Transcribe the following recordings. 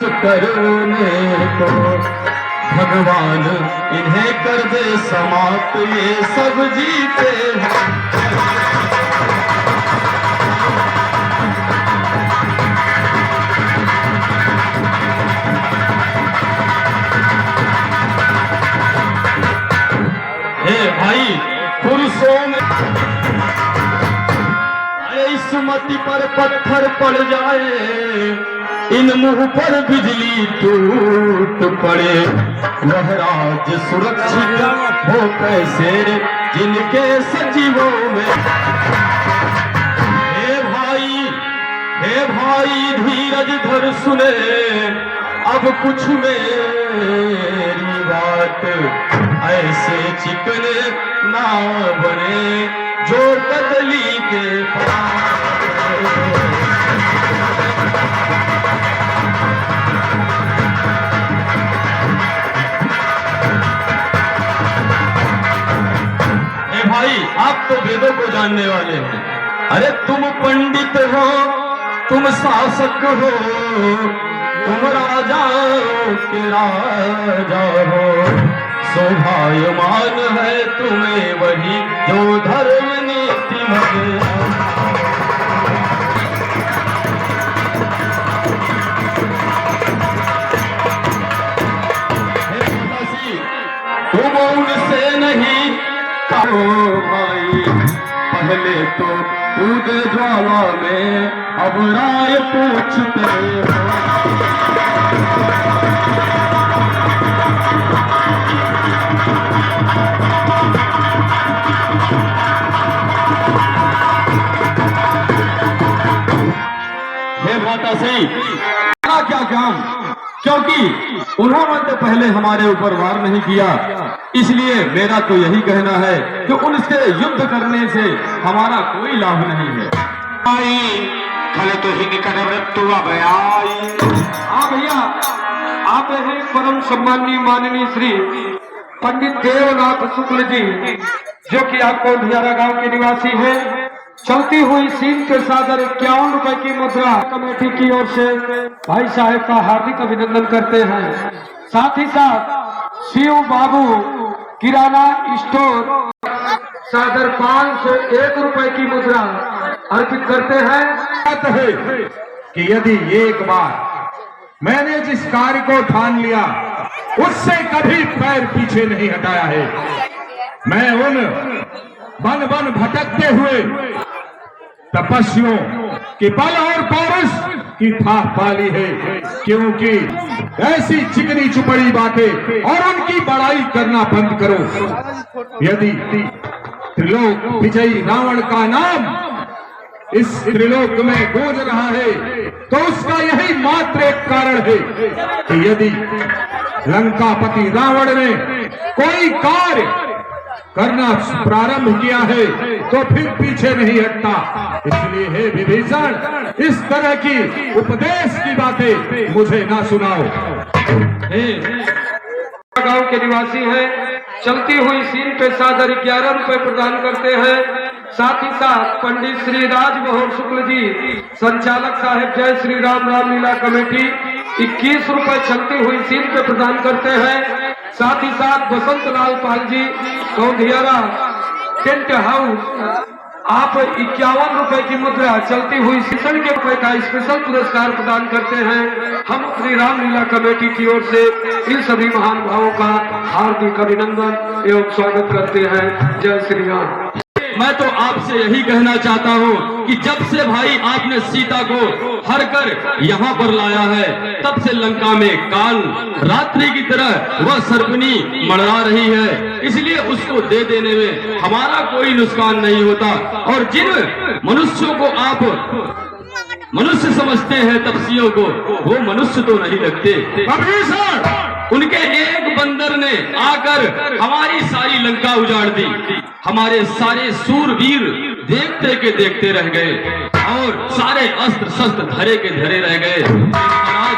करने को भगवान इन्हें कर दे समाप्त, ये सब जीते हैं। हे भाई, पुरुषों में इस्मती पर पत्थर पड़ जाए, इन मुंह पर बिजली टूट पड़े, वह राज सुरक्षित हो कैसे जिनके सजीवों में। हे भाई धीरज धर सुने, अब कुछ मेरी बात, ऐसे चिकने ना बने जो कदली के पास। भाई आप तो वेदों को जानने वाले हैं, अरे तुम पंडित हो, तुम शासक हो, तुम राजाओं के राजा हो, शोभायमान है तुम्हें वही जो धर्म नीति में। तुम उनसे नहीं भाई, पहले तो कूद ज्वाला में, अब राय पूछते हो। हे माता सही क्या काम, क्योंकि उन्होंने तो पहले हमारे ऊपर वार नहीं किया, इसलिए मेरा तो यही कहना है कि उनसे युद्ध करने से हमारा कोई लाभ नहीं है। तो ही निकट मृत्यु हाँ भैया, आप हैं परम सम्माननीय माननीय श्री पंडित देवनाथ शुक्ल जी, जो कि आपको धियारा गांव के निवासी हैं। चलती हुई सीन के सादर 51 रुपए की मुद्रा कमेटी की ओर से भाई साहब का हार्दिक अभिनंदन करते हैं। साथ ही साथ शिव बाबू किराना स्टोर सादर 501 रुपए की मुद्रा अर्पित करते हैं। बात है कि यदि एक बार मैंने जिस कार्य को ठान लिया, उससे कभी पैर पीछे नहीं हटाया है। मैं उन बन बन भटकते हुए तपस्वियों के बल और पौरुष की थाह पाली है, क्योंकि ऐसी चिकनी चुपड़ी बातें और उनकी बड़ाई करना बंद करो। यदि त्रिलोक विजयी रावण का नाम इस त्रिलोक में गूंज रहा है, तो उसका यही मात्र एक कारण है कि यदि लंकापति रावण ने कोई कार्य करना प्रारंभ किया है तो फिर पीछे नहीं हटता। इसलिए हे विभीषण, इस तरह की उपदेश की बातें मुझे ना सुनाओ। गांव के निवासी हैं, चलती हुई सीन पे सादर 11 रुपए प्रदान करते हैं। साथ ही साथ पंडित श्री राजमोहन शुक्ल जी, संचालक साहेब जय श्री राम रामलीला कमेटी 21 रुपए चलती हुई सीन पे प्रदान करते हैं। साथ ही साथ बसंत लाल पाल जी कौंधियारा टेंट हाउस, आप 51 रुपए की मुद्रा चलती हुई सीजन के रुपए का स्पेशल पुरस्कार प्रदान करते हैं। हम श्री रामलीला कमेटी की ओर से इन सभी महान भावों का हार्दिक अभिनंदन एवं स्वागत करते हैं। जय श्री राम। मैं तो आपसे यही कहना चाहता हूँ कि जब से भाई आपने सीता को हर कर यहाँ पर लाया है, तब से लंका में काल रात्रि की तरह वह सर्पनी मंडरा रही है। इसलिए उसको दे देने में हमारा कोई नुकसान नहीं होता। और जिन मनुष्यों को आप मनुष्य समझते हैं, तपस्वियों को, वो मनुष्य तो नहीं लगते। उनके एक बंदर ने आकर हमारी सारी लंका उजाड़ दी, हमारे सारे सूरवीर देखते के देखते रह गए और सारे अस्त्र शस्त्र धरे के धरे रह गए। आज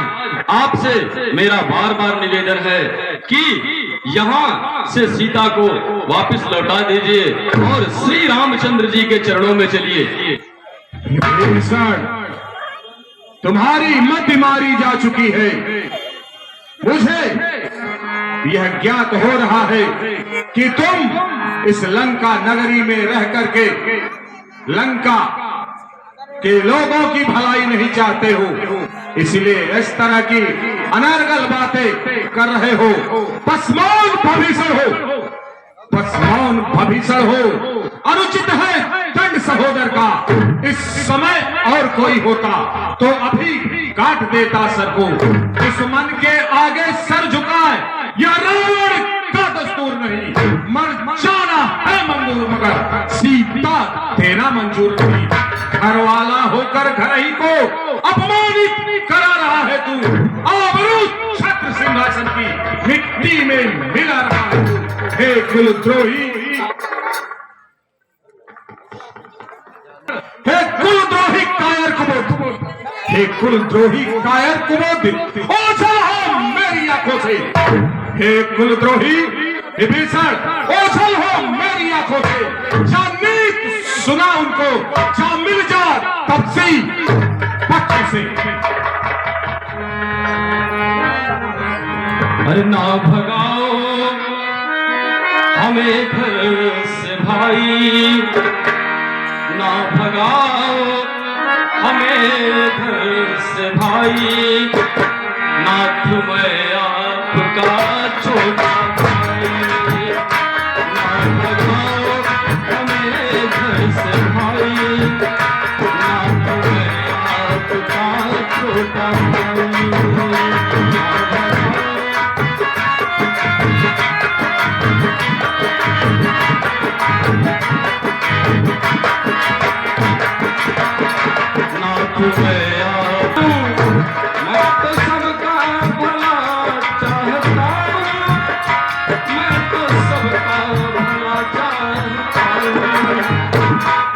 आपसे मेरा बार बार निवेदन है कि यहाँ से सीता को वापस लौटा दीजिए और श्री रामचंद्र जी के चरणों में चलिए। तुम्हारी मति मारी जा चुकी है। मुझे यह ज्ञात हो रहा है कि तुम इस लंका नगरी में रह करके लंका के लोगों की भलाई नहीं चाहते हो, इसलिए इस तरह की अनर्गल बातें कर रहे हो। पसमौन भविष्य हो, पसमौन भविष्य हो। अनुचित है दंड सहोदर का। इस समय और कोई होता तो अभी काट देता सर को। दुश्मन के आगे सर झुकाए यह रावण का दस्तूर नहीं। मर जाना है मंजूर मगर सीता देना मंजूर नहीं। घर वाला होकर घर ही को अपमानित करा रहा है तू। आबरू छत्र सिंहासन की मिट्टी में मिला रहा है तू। हे कुलद्रोही, हे कुलद्रोही कायर कुबोध, हे कुलद्रोही कायर कुबोध, ओझल हो मेरी आंखों से। हे कुलद्रोही विभीषण, ओझल हो मेरी आंखों से। जा नीत सुना उनको, जा मिल जा तपसी पक्ष से। अरे ना भगाओ हमें घर से भाई, ना भगाओ हमें घर से भाई। नाथ मैं आपका छोटा भाई, ना भगाओ हमें घर से भाई। नाथ मैं आपका छोटा भाई, ना भगाओ। मैं तो सबका भला चाहता हूँ, मैं तो सबका भला चाहता हूँ,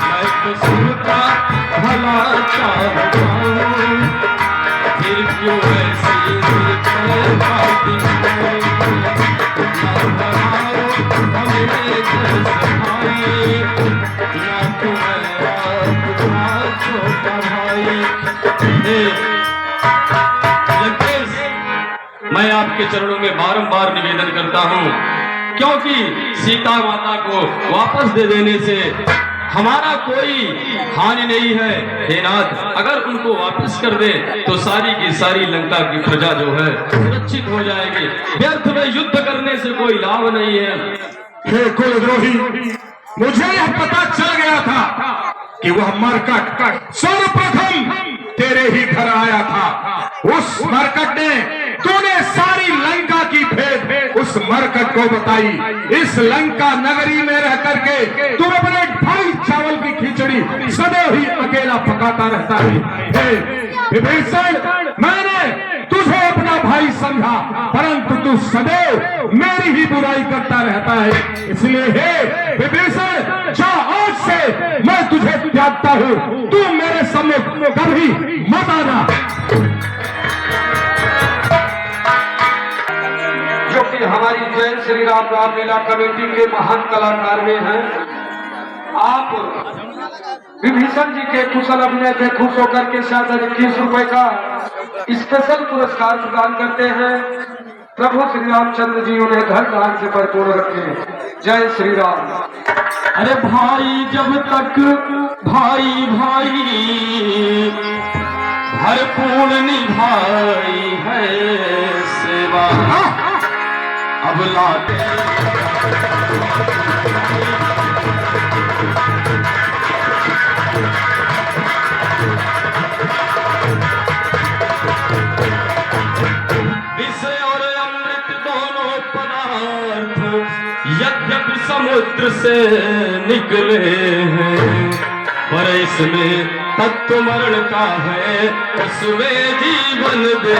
मैं तो सबका भला चाहता हूँ। फिर क्यों ऐसी बातें ना भगाओ हमें घर से भाई। ना तुम्हें छोटा भाई। लंकेश, मैं आपके चरणों में बारंबार निवेदन करता हूं, क्योंकि सीता माता को वापस दे देने से हमारा कोई हानि नहीं है। हे नाथ, अगर उनको वापस कर दे तो सारी की सारी लंका की प्रजा जो है सुरक्षित हो जाएगी। व्यर्थ में युद्ध करने से कोई लाभ नहीं है। हे कुलद्रोही, मुझे यह पता चल गया था कि वह मरकट सर्वप्रथम तेरे ही घर आया था। उस मरकट ने तूने सारी लंका की भेद उस मरकट को बताई। इस लंका नगरी में रह करके तुम अपने भाई चावल की खिचड़ी सदैव ही अकेला पकाता रहता है। हे विभीषण, मैंने तुझे अपना भाई समझा, परंतु तू सदैव मेरी ही बुराई करता रहता है। इसलिए हे विभीषण, जा आज से मैं तुझे त्यागता हूँ। तू मेरे सम्मुख कभी मत आना। जो कि हमारी जय श्री राम रामलीला कमेटी के महान कलाकार में हैं, आप विभीषण जी के कुशल अभिनय पे खुश होकर के 21 रुपए का स्पेशल पुरस्कार प्रदान करते हैं। प्रभु श्री रामचंद्र जी उन्हें धन धान से परिपूर्ण रखें। जय श्री राम। अरे भाई जब तक भाई भाई भरपूर निभाई है सेवा, अब लाते यद्यपि समुद्र से निकले हैं, पर इसमें तत्व मरण का है, उसमें जीवन दे।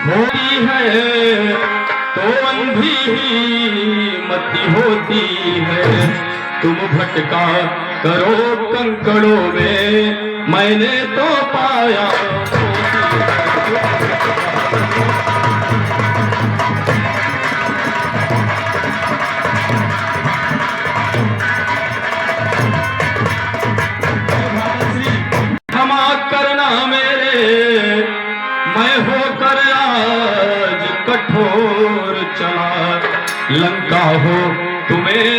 होती है तो अंधी मती होती है। तुम भटका करो कंकड़ों में, मैंने तो पाया लंका हो तुम्हें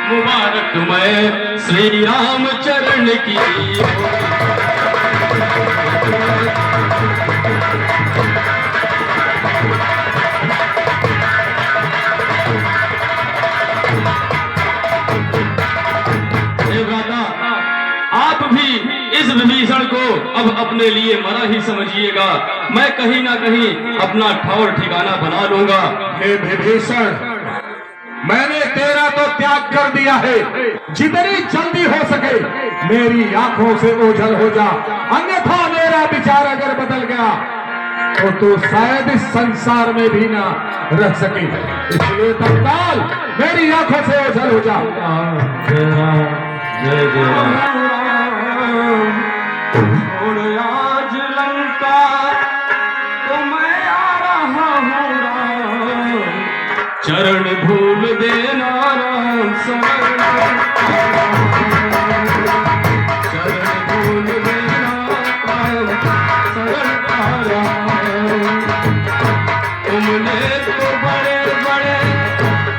मुबारक मैं श्री राम चरण की आप भी इस विभीषण को अब अपने लिए मरा ही समझिएगा। मैं कहीं ना कहीं अपना ठौर ठिकाना बना लूंगा। हे विभीषण, मैंने तेरा तो त्याग कर दिया है। जितनी जल्दी हो सके मेरी आंखों से ओझल हो जा, अन्यथा मेरा विचार अगर बदल गया तो तू शायद इस संसार में भी ना रह सके। इसलिए तत्काल मेरी आंखों से ओझल हो जा। जय जय आज लंका तो मैं आ रहा हूँ राम, चरण धूल देना राम शरण, चरण धूल देना राम शरण। तुमने तो बड़े बड़े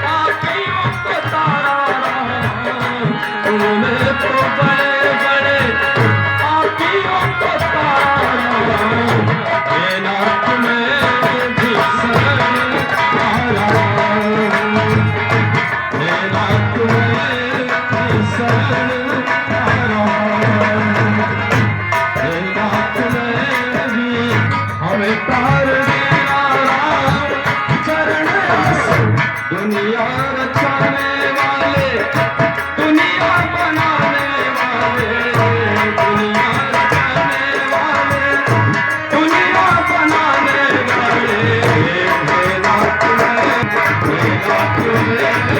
पापियों को तारा, तुमने तो बड़े बड़े पापियों को तारा, हे नाथ में भी शरण आया, हे नाथ में भी शरण आया, हे नाथ में भी हमें तार देना राम चरण। दुनिया रचाने वाले, दुनिया बनाने वाले, दुनिया रचाने वाले, दुनिया बनाने वाले, हे नाथ में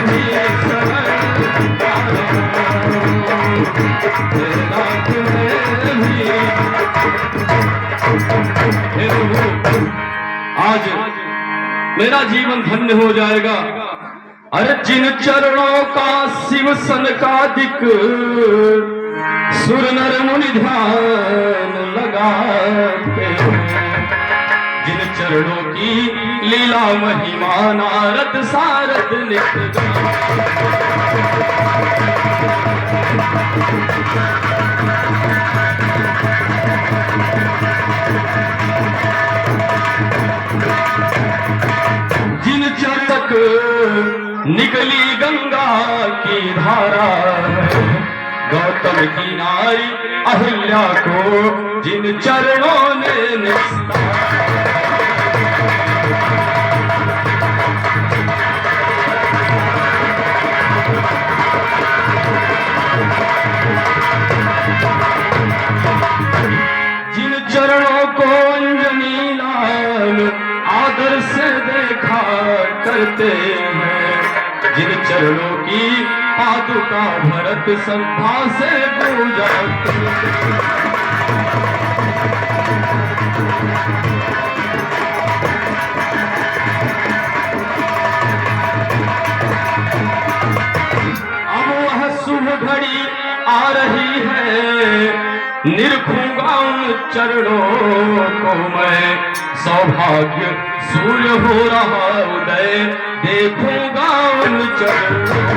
भी शरण आया, हे नाथ में भी। हे प्रभु, आज मेरा जीवन धन्य हो जाएगा। अरे जिन चरणों का शिव सन का दिक सुर नर मुनि ध्यान लगाते हैं, जिन चरणों की लीला महिमा नारद सारद नित जिन चरतक निकली गंगा की धारा, गौतम की नारी अहिल्या को जिन चरणों ने निस्तारा। जिन चरणों को अंजनी लाल आदर से देखा करते हैं, जिन चरणों की पादुका भरत श्रद्धा से पूजा अब वह शुभ घड़ी आ रही है, निरखूंगा उन चरणों को मैं, सौभाग्य सूर्य हो रहा उदय देखूंगा उन चरणों।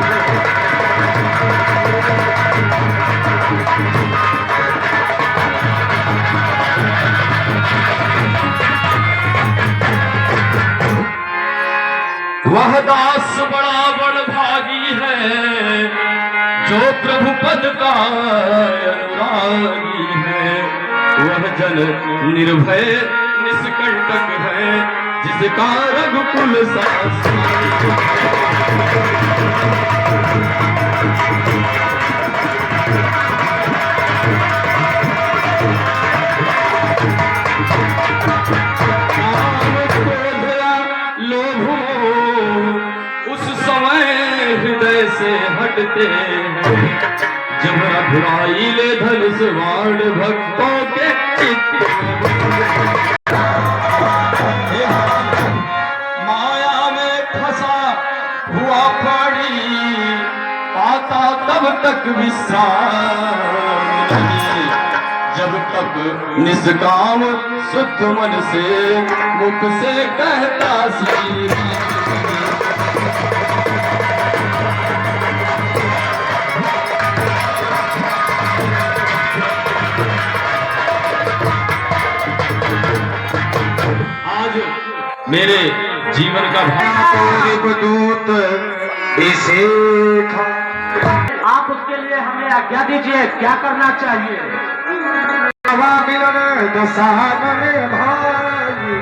वह दास बड़ा बड़भागी है जो प्रभु पद का अनुरागी है, वह जन निर्भय निष्कंटक है जिसका रघुकुल सासी। काम क्रोध या लोभ उस समय हृदय से हटते हैं, जब रघुराई धनुष बाण भक्तों के चित्त। माया में फंसा हुआ प्राणी पाता तब तक विश्राम नहीं, जब तक निष्काम शुद्ध मन से मुख से कहता श्री राम। मेरे जीवन का दूत इसे आप उसके लिए हमें आज्ञा दीजिए, क्या करना चाहिए? मिलन दशान में भाई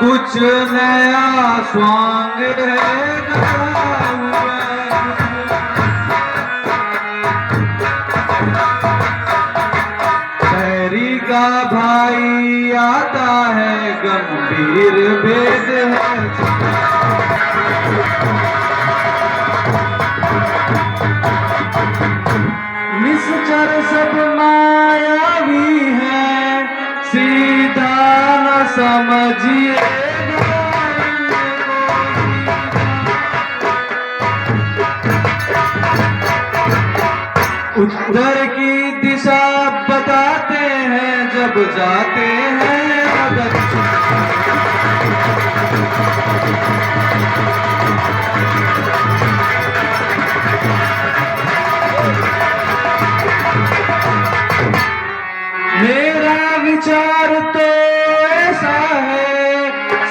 कुछ नया स्वांग शहरी का भाई आता है गंभीर भेद है निश्चर सब मायावी है सीधा न समझिए उत्तर की दिशा बताते हैं जब जाते हैं अगर मेरा विचार तो ऐसा है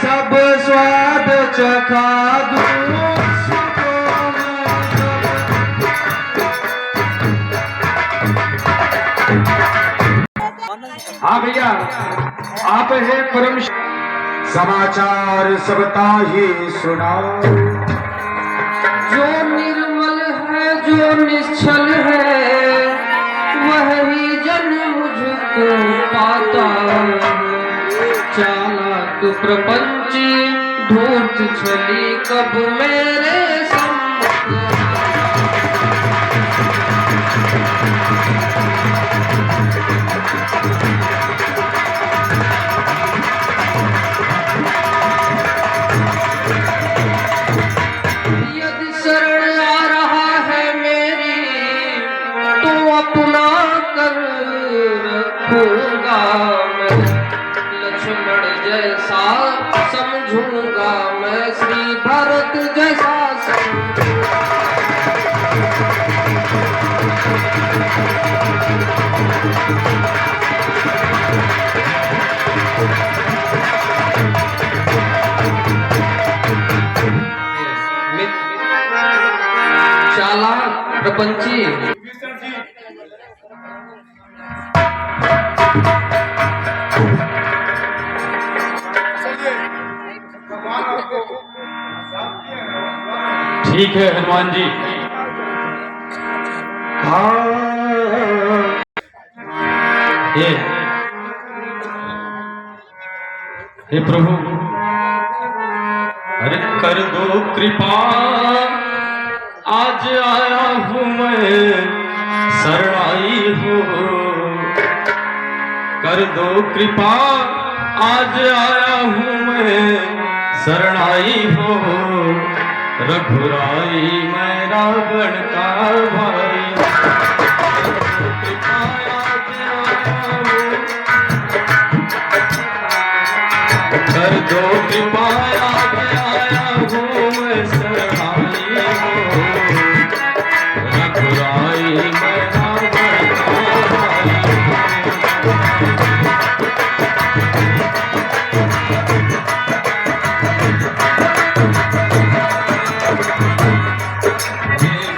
सब स्वाद चखा दूं हाँ भैया, आप है परम समाचार सबता ही सुनाओ जो निर्मल है जो निश्चल है वही जन मुझको पाता चालाक प्रपंची धूर्त छली कब मेरे सम्मुख यदि शरण आ रहा है मेरी तो अपना कर रखूंगा मैं लक्ष्मण जैसा समझूंगा मैं श्री भरत जैसा चालाक प्रपंची ठीक है हनुमान जी। हे प्रभु, अरे कर दो कृपा, आज आया हूँ मैं शरणाई हो। कर दो कृपा, आज आया हूँ मैं शरणाई हो। रघुराई मैं रावण का भाई, कृपा आज आया हूँ। कर दो कृपा, आज आया हूँ मैं शरणाई हो। रघुराई मैं रावण का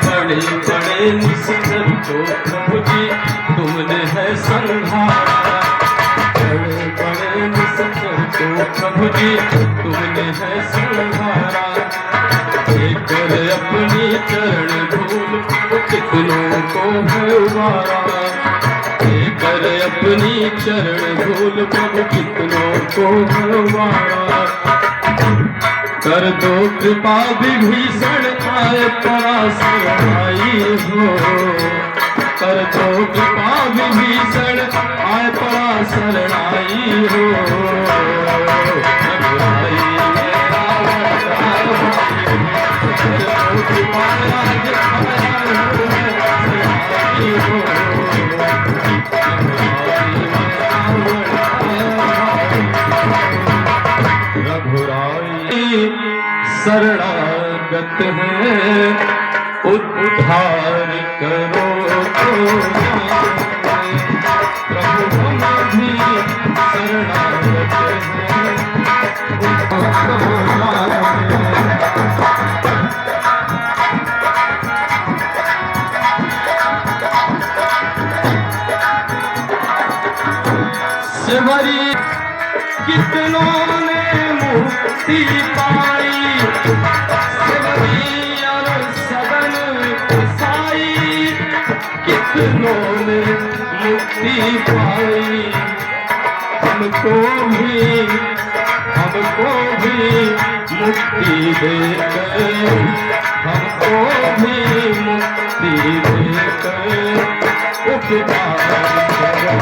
बड़े बड़े निश्चर को प्रभु जी तुमने है संहारा। बड़े बड़े निश्चर को प्रभु जी तुमने है संहारा। कर अपनी चरण धूल कितनों को है उबारा। कर अपनी चरण धूल प्रभु कितनों को है उबारा। कर दो कृपा, विभीषण आए पराशर आई हो। कर दो कृपा, विभीषण आए पराशर आई हो। रघुराई में रावण का भाई, कर दो कृपा, आज आया हूँ मैं शरणाई हो। रघुराई शरणागत है, उद्धार करो तो प्रभु हम भी शरणागत से भरी कितनों ने मुक्ति पाई, से भरी और सदन साई, कितनों ने मुक्ति पाई। हमको भी मुक्ति देकर, हमको भी मुक्ति देकर उपकार करो।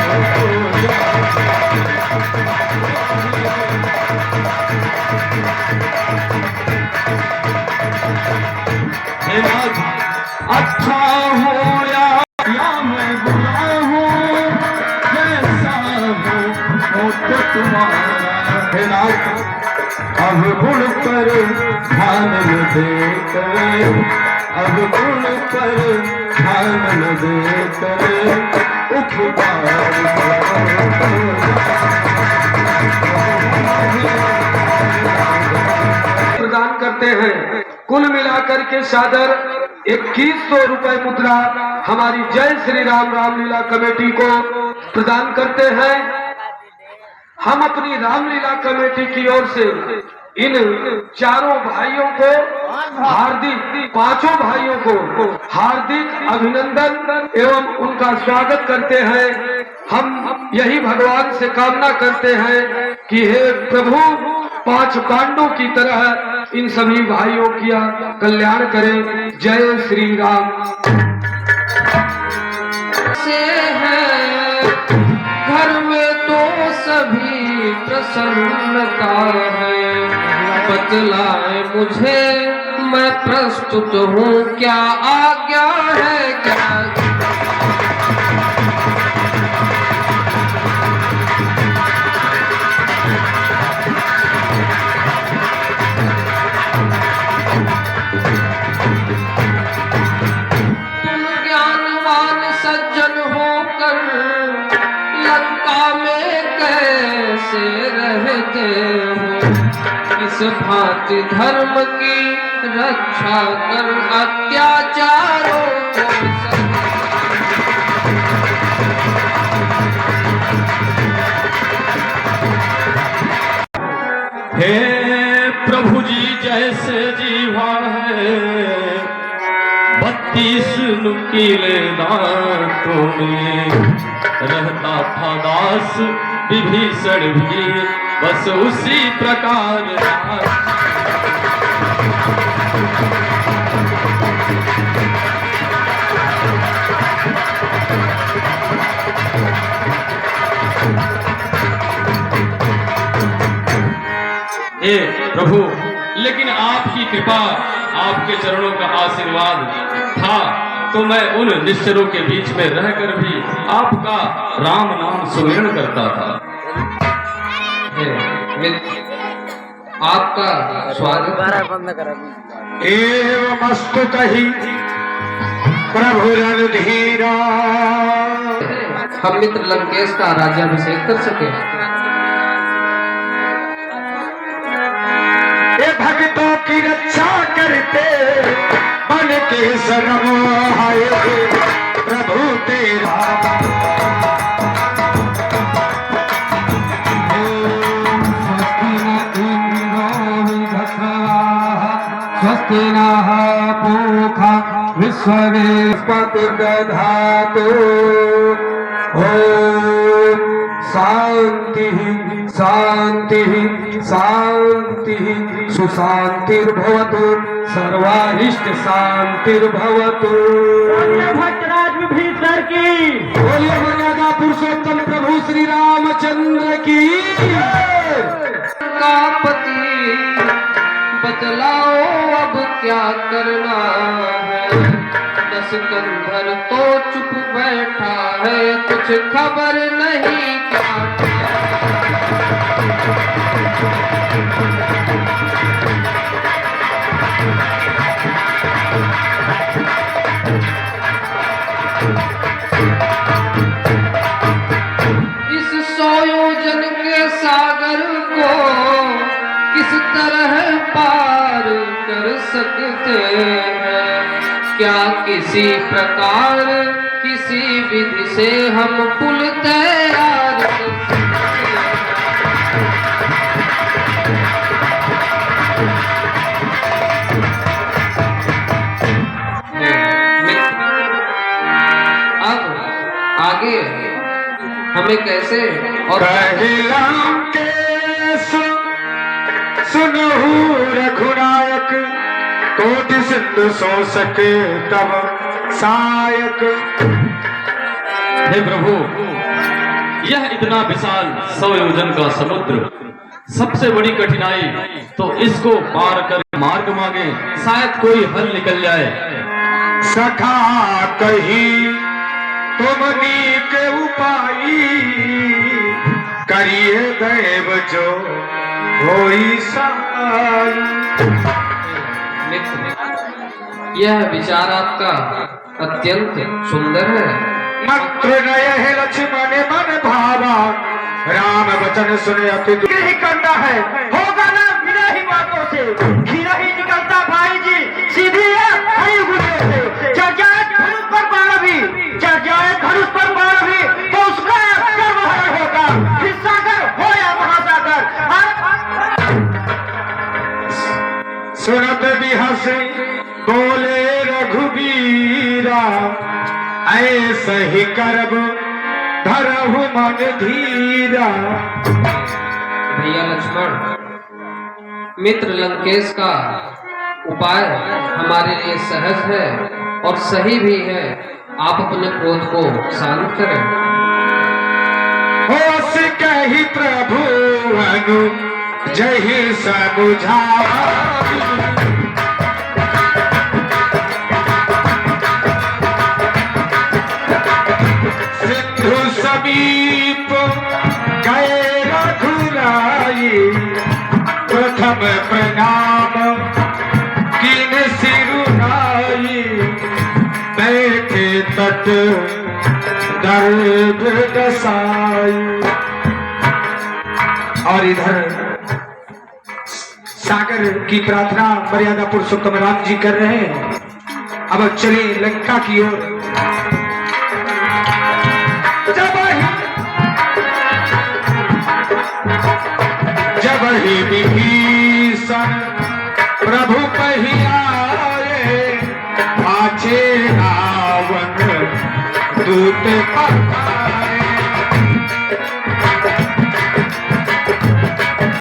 हे नाथ, अच्छा हो या मैं बुरा हूँ, जैसा हो तो तुम्हारा। हे नाथ, अब गुण पर ध्यान न देकर, अब गुण पर ध्यान न देकर उपकार प्रदान करते हैं। कुल मिलाकर के सादर 2100 रुपए मुद्रा हमारी जय श्री राम रामलीला कमेटी को प्रदान करते हैं। हम अपनी रामलीला कमेटी की ओर से इन चारों भाइयों को हार्दिक, पांचों भाइयों को हार्दिक अभिनंदन एवं उनका स्वागत करते हैं। हम यही भगवान से कामना करते हैं कि हे प्रभु, 5 पांडवों की तरह इन सभी भाइयों का कल्याण करें। जय श्री राम। से है घर में तो सभी प्रसन्नता है, बतलाए मुझे मैं प्रस्तुत हूँ, क्या आज्ञा है क्या। तुम ज्ञानवान सज्जन होकर लंका में कैसे रहते हो, इस भांति धर्म की रक्षा कर अत्याचारों को। हे प्रभु जी, जैसे जीवा है 32 नुकीले दांतों में, रहता था दास विभीषण भी बस उसी प्रकार। हे प्रभु, लेकिन आपकी कृपा, आपके चरणों का आशीर्वाद था तो मैं उन निश्चरों के बीच में रहकर भी आपका राम नाम सुमिरन करता था। आपका स्वागत। एवमस्तु कही प्रभु रणधीरा। हम मित्र लंकेश का राज्याभिषेक कर सके। ये भक्तों की रक्षा करते बन के शरण आए प्रभु तेरा। स्वस्ति नः पूषा विश्ववेस्पतिर्दधातु। ओम शांति शांति शांति सुशांतिर्भवतु, सर्वारिष्ट शांतिर्भवतु। भक्तराज विभीषण की बोलिए मर्यादा पुरुषोत्तम प्रभु श्री रामचंद्र की। का पति बतलाओ अब क्या करना है, 10 कंधर तो चुप बैठा है, कुछ खबर नहीं क्या। इस 100 योजन के सागर को किस तरह पार कर सकते हैं, क्या किसी प्रकार किसी विधि से हम पुल तैयार कर सकते हैं। अब आगे हमें कैसे और सुनहु रघुनायक कोटि सिंधु सो सके तब सायक। हे प्रभु, यह इतना विशाल 100 योजन का समुद्र, सबसे बड़ी कठिनाई तो इसको पार कर मार्ग मांगे, शायद कोई हल निकल जाए। सखा कही तुमनी के उपाई, करिए दैव जो होई सहाय। मित्र, यह विचार आपका अत्यंत सुंदर है। मंत्र नय है लक्ष्मण मन भावा, राम वचन सुने अति ही करना है, होगा ना बिना ही बातों से, खीरा ही निकलता भाई जी, सीधी है हरी गुड़े से। चढ़ जाए धनुष पर बाण भी, चढ़ जाए धनुष पर बाण भी, तो उसका गर्वहरण होगा, फिर सागर हो या महासागर। सुनत बिहस बोले रघुबीरा, ऐसे ही करब धरहु मन धीरा। भैया लक्ष्मण, मित्र लंकेश का उपाय हमारे लिए सहज है और सही भी है। आप अपने क्रोध को शांत करें। होश कही प्रभु अनु जही समुझा, सिंधु समीप गए रघुराई, प्रथम प्रणाम कीन सिरुनाई, बैठे तट दर्द दसाई। और इधर सागर की प्रार्थना मर्यादा पुरुषोत्तम राम जी कर रहे हैं। अब चलिए लंका की ओर। जब ही विभीषण प्रभु पहियाए, आचे रावण दूत पर